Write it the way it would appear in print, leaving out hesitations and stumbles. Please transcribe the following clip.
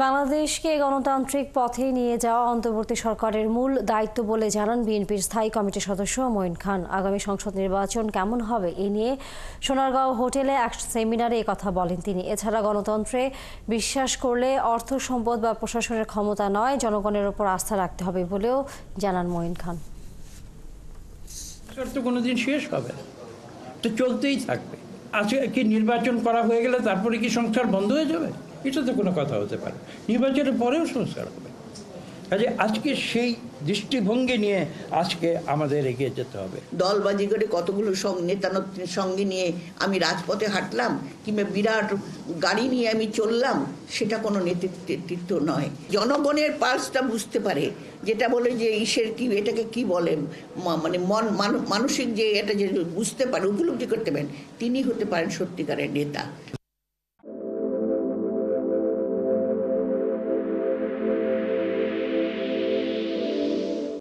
বাংলাদেশকে গণতান্ত্রিক পথে নিয়ে যাওয়া অন্তর্বর্তী সরকারের মূল দায়িত্ব বলে জানান বিএনপির স্থায়ী কমিটির সদস্য মঈন খান। আগামী সংসদ নির্বাচন কেমন হবে এ নিয়ে সোনারগাঁও হোটেলে এক সেমিনারে কথা বলেন তিনি। এছাড়া গণতন্ত্রে বিশ্বাস করলে অর্থ সম্পদ বা প্রশাসনের ক্ষমতা নয়, জনগণের ওপর আস্থা রাখতে হবে বলেও জানান মঈন খান। তো কোনোদিন শেষ হবে, তো চলতেই থাকবে। আজকে কি নির্বাচন করা হয়ে গেলে তারপরে কি সংস্কার বন্ধ হয়ে যাবে? এটা তো কোনো কথা হতে পারে। নির্বাচনের পরেও সংস্কার হবে। কাজে আজকে সেই দৃষ্টিভঙ্গি নিয়ে আজকে আমাদের এগিয়ে যেতে হবে। দলবাজি করে কতগুলো নেতার সঙ্গে নিয়ে আমি রাজপথে হাঁটলাম কিংবা বিরাট গাড়ি নিয়ে আমি চললাম, সেটা কোনো নেতৃত্ব নয়। জনগণের পালসটা বুঝতে পারে, যেটা বলে যে ঈশ্বর কি, এটাকে কি বলে, মানে মানসিক যে এটা যে বুঝতে পারে, উপলব্ধি করতে পারেন, তিনি হতে পারেন সত্যিকারের নেতা।